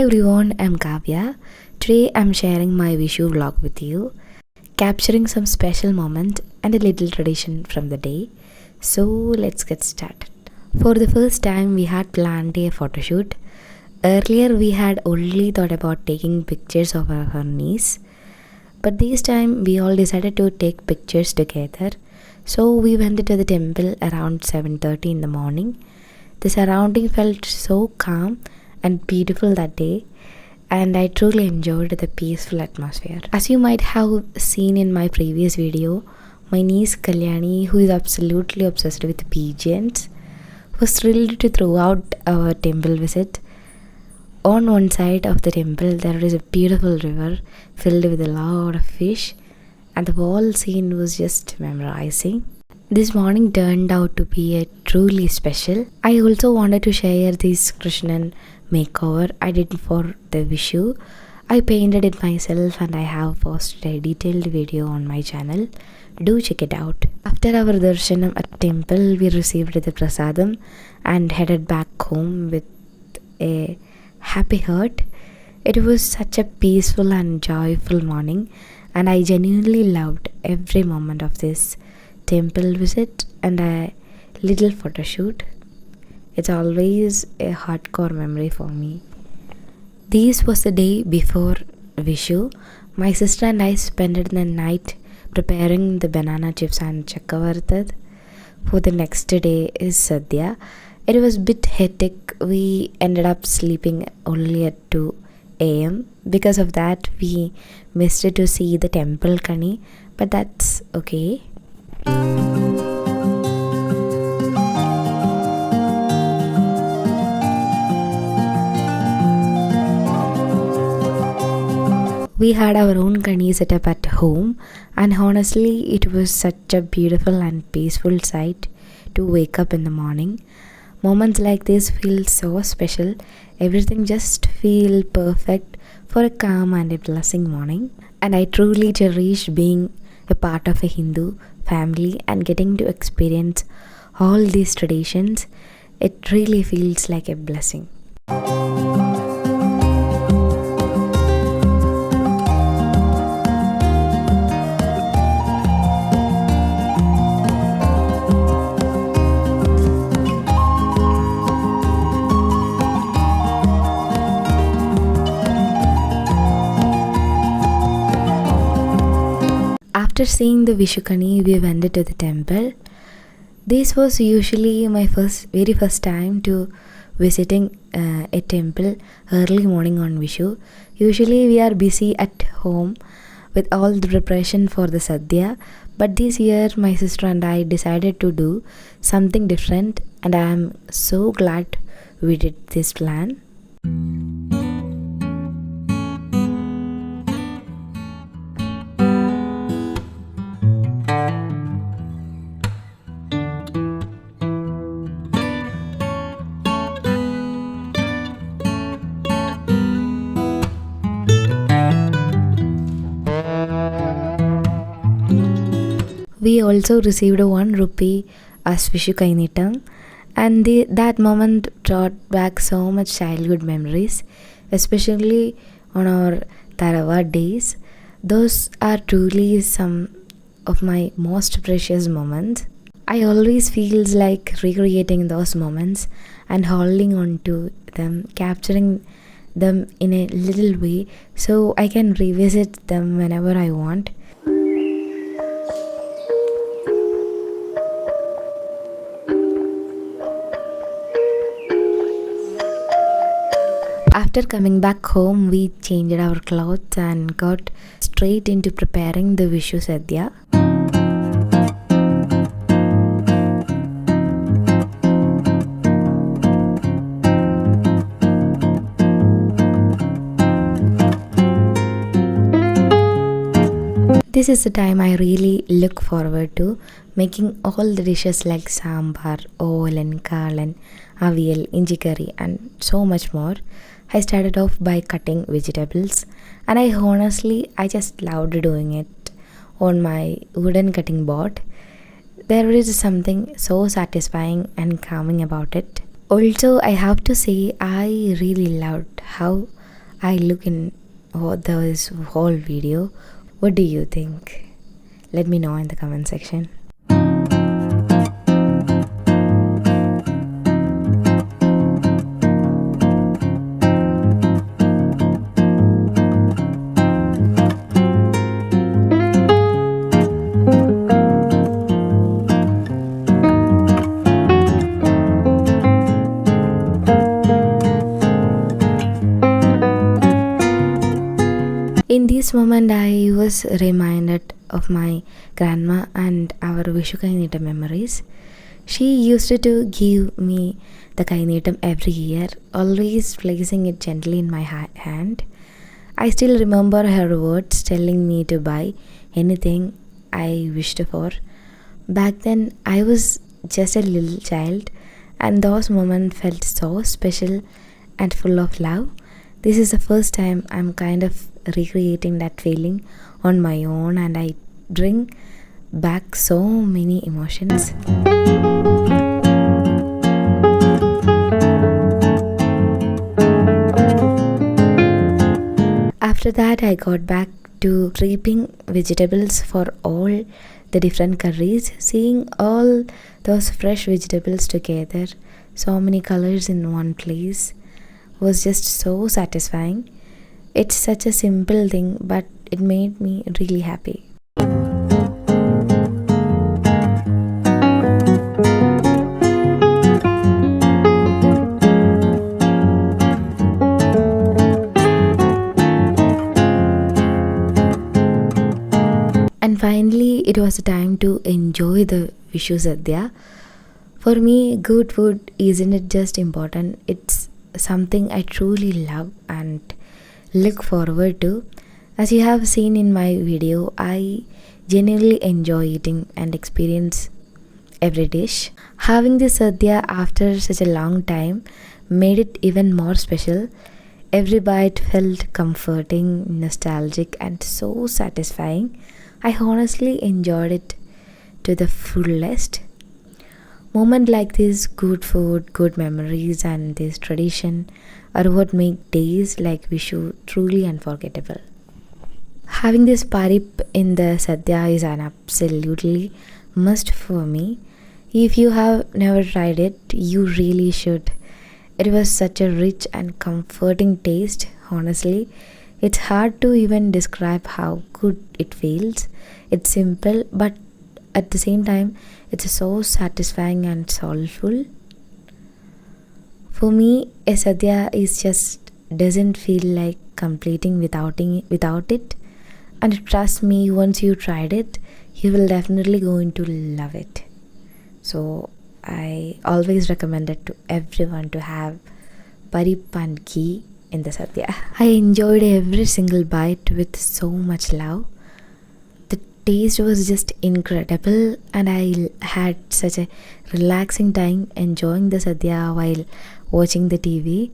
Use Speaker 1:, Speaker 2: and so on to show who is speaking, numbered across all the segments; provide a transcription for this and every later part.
Speaker 1: everyone, I'm Kavya. Today I'm sharing my Vishu vlog with you, capturing some special moment and a little tradition from the day. So let's get started. For the first time, we had planned a photo shoot. Earlier, we had only thought about taking pictures of our niece, but this time we all decided to take pictures together. So we went to the temple around 7:30 in the morning. The surrounding felt so calm and beautiful that day, and I truly enjoyed the peaceful atmosphere. As you might have seen in my previous video, my niece Kalyani, who is absolutely obsessed with pigeons, was thrilled to throughout our temple visit. On one side of the temple, there is a beautiful river filled with a lot of fish, and the whole scene was just memorizing. This morning turned out to be a truly special. I also wanted to share this Krishnan makeover I did for the Vishu. I painted it myself and I have posted a detailed video on my channel. Do check it out. After our darshanam at temple, we received the prasadam and headed back home with a happy heart. It was such a peaceful and joyful morning, and I genuinely loved every moment of this temple visit and a little photo shoot. It's always a hardcore memory for me. This was the day before Vishu. My sister and I spent the night preparing the banana chips and chakavartad. For the next day is Sadhya. It was a bit hectic. We ended up sleeping only at 2 a.m. Because of that, we missed to see the temple Kani, but that's okay. We had our own kani set up at home, and honestly, it was such a beautiful and peaceful sight to wake up in the morning. Moments like this feel so special. Everything just feels perfect for a calm and a blessing morning. And I truly cherish being a part of a Hindu family and getting to experience all these traditions. It really feels like a blessing. After seeing the Vishukani, we went to the temple. This was usually my very first time to visiting a temple early morning on Vishu. Usually we are busy at home with all the preparation for the Sadhya, but this year my sister and I decided to do something different, and I am so glad we did this plan. We also received 1 rupee as Vishu Kainitam, and that moment brought back so much childhood memories, especially on our Tarawa days. Those are truly some of my most precious moments. I always feels like recreating those moments and holding on to them, capturing them in a little way so I can revisit them whenever I want. After coming back home, we changed our clothes and got straight into preparing the Vishu Sadhya. This is the time I really look forward to, making all the dishes like sambar, olan, kalan, aviyal, inji curry and so much more. I started off by cutting vegetables, and I just loved doing it on my wooden cutting board. There is something so satisfying and calming about it. Also, I have to say I really loved how I look in this whole video. What do you think? Let me know in the comment section. In this moment, I was reminded of my grandma and our Vishu Kainitam memories. She used to give me the Kainitam every year, always placing it gently in my hand. I still remember her words telling me to buy anything I wished for. Back then, I was just a little child, and those moments felt so special and full of love. This is the first time I'm kind of recreating that feeling on my own, and I bring back so many emotions. After that, I got back to reaping vegetables for all the different curries, seeing all those fresh vegetables together, so many colors in one place, was just so satisfying. It's such a simple thing, but it made me really happy. And finally, it was time to enjoy the Vishu Sadhya. For me, good food isn't just important, it's something I truly love and look forward to. As you have seen in my video, I genuinely enjoy eating and experience every dish. Having this sadhya after such a long time made it even more special. Every bite felt comforting, nostalgic, and so satisfying. I honestly enjoyed it to the fullest. Moments like this, good food, good memories, and this tradition are what make days like Vishu truly unforgettable. Having this parip in the sadhya is an absolutely must for me. If you have never tried it, you really should. It was such a rich and comforting taste, honestly. It's hard to even describe how good it feels. It's simple, but at the same time, it's so satisfying and soulful. For me, a sadhya is just doesn't feel like completing without it. And trust me, once you tried it, you will definitely going to love it. So I always recommend it to everyone to have parip and ghee in the sadhya. I enjoyed every single bite with so much love. The taste was just incredible, and I had such a relaxing time enjoying the sadhya while watching the TV.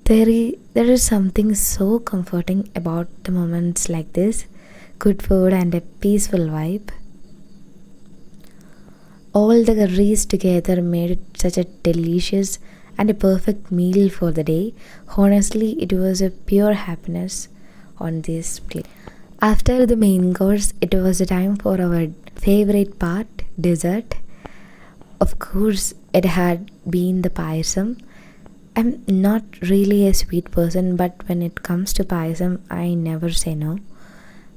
Speaker 1: There is something so comforting about the moments like this, good food and a peaceful vibe. All the curries together made it such a delicious and a perfect meal for the day. Honestly, it was a pure happiness on this plate. After the main course, it was a time for our favorite part, dessert. Of course, it had been the payasam. I'm not really a sweet person, but when it comes to payasam, I never say no.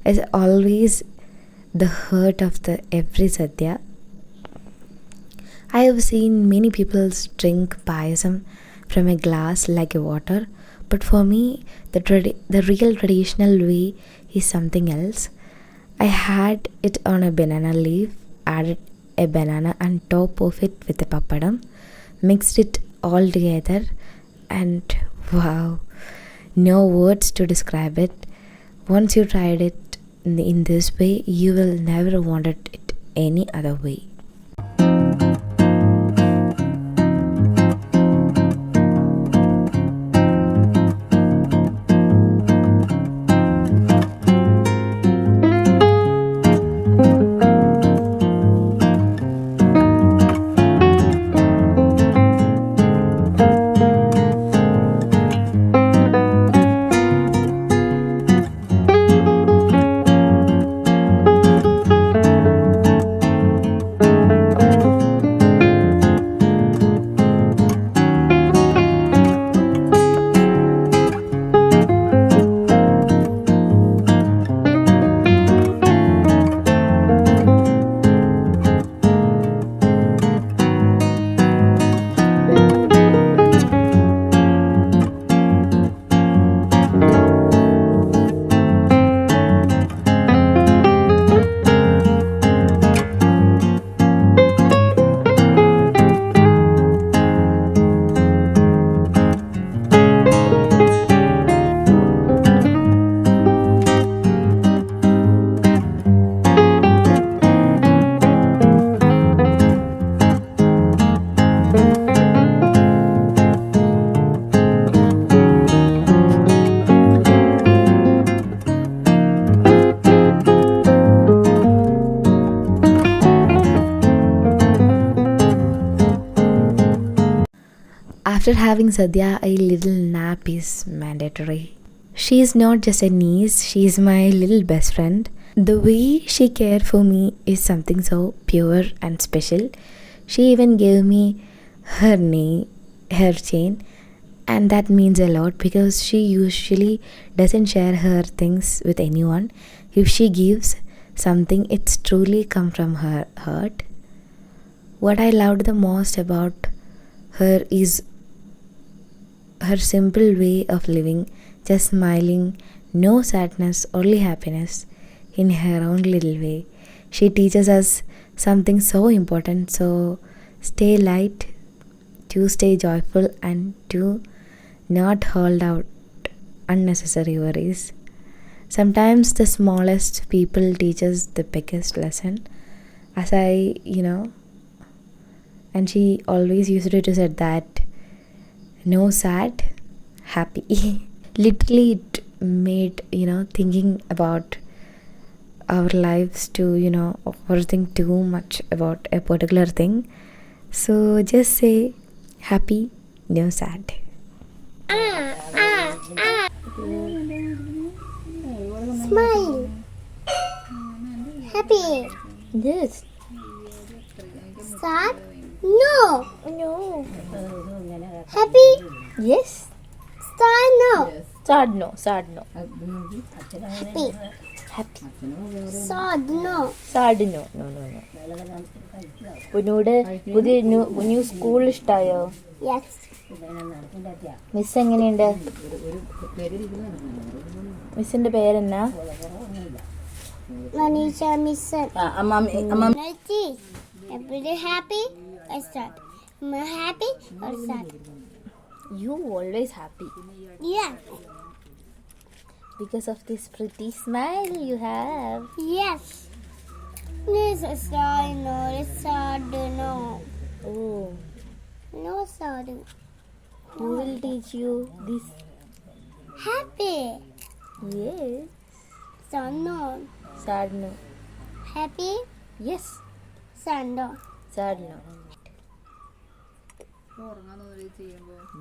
Speaker 1: It's always the heart of the every sadhya. I have seen many people drink payasam from a glass like a water, but for me, the real traditional way is something else. I had it on a banana leaf, added a banana on top of it with a papadam, mixed it all together, and wow, no words to describe it. Once you tried it in this way, you will never want it any other way. After having Sadhya, a little nap is mandatory. She is not just a niece, she is my little best friend. The way she cared for me is something so pure and special. She even gave me her name, her chain, and that means a lot because she usually doesn't share her things with anyone. If she gives something, it's truly come from her heart. What I loved the most about her is her simple way of living, just smiling, no sadness, only happiness in her own little way. She teaches us something so important, so stay light, to stay joyful, and to not hold out unnecessary worries. Sometimes the smallest people teach us the biggest lesson. As and she always used to say that no sad, happy. Literally, it made thinking about our lives to overthink too much about a particular thing. So just say happy, no sad.
Speaker 2: Smile. Happy.
Speaker 1: Yes.
Speaker 2: Sad? No.
Speaker 1: No.
Speaker 2: Happy?
Speaker 1: Yes.
Speaker 2: Sad? No.
Speaker 1: Sad no. Sad no.
Speaker 2: Happy.
Speaker 1: Happy.
Speaker 2: Sad? No.
Speaker 1: Sad no. No no no. പുന്നൂടെ പുതിയ new school ഇഷ്ടായോ?
Speaker 2: Yes.
Speaker 1: Miss എങ്ങനെയുണ്ട്? മിസ്സിന്റെ പേരെന്നാ?
Speaker 2: Manisha Mission. Nati, everybody happy or sad? Am I happy or sad?
Speaker 1: You always happy
Speaker 2: Yeah.
Speaker 1: because of this pretty smile you have.
Speaker 2: Yes. This is sad. No, it's sad. No.
Speaker 1: Oh,
Speaker 2: No sad.
Speaker 1: who will teach you this?
Speaker 2: Happy.
Speaker 1: Yes.
Speaker 2: Sad. No.
Speaker 1: Sad no.
Speaker 2: Happy.
Speaker 1: Yes.
Speaker 2: Sad. No.
Speaker 1: Sad no.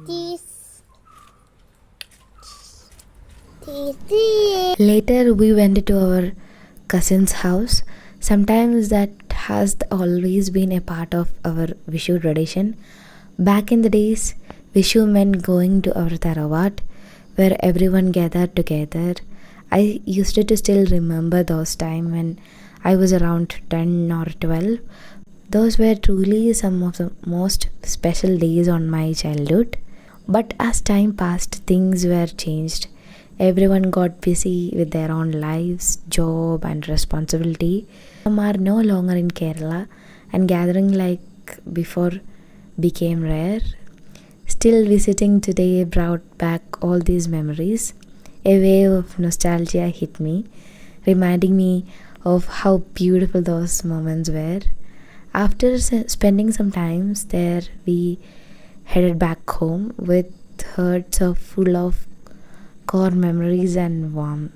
Speaker 2: This. This.
Speaker 1: Later we went to our cousin's house. Sometimes that has always been a part of our Vishu tradition. Back in the days, Vishu meant going to our Taravat where everyone gathered together. I used to still remember those times when I was around 10 or 12. Those were truly some of the most special days on my childhood. But as time passed, things were changed. Everyone got busy with their own lives, job, and responsibility. Some are no longer in Kerala, and gathering like before became rare. Still, visiting today brought back all these memories. A wave of nostalgia hit me, reminding me of how beautiful those moments were. After spending some time there, we headed back home with hearts full of core memories and warmth.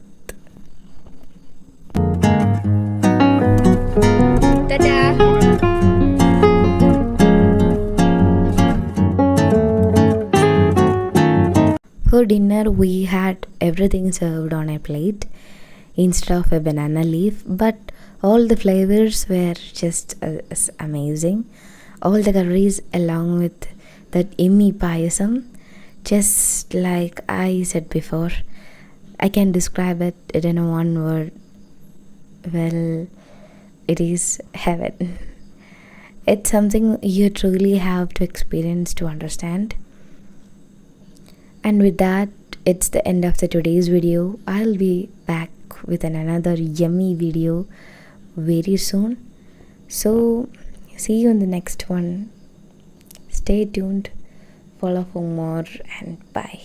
Speaker 1: Ta-da! For dinner, we had everything served on a plate instead of a banana leaf, but all the flavors were just amazing. All the curries, along with that yummy payasam, just like I said before, I can describe it in one word. Well, it is heaven. It's something you truly have to experience to understand. And with that, it's the end of the today's video. I'll be back with another yummy video very soon. So, see you in the next one. Stay tuned, follow for more, and bye.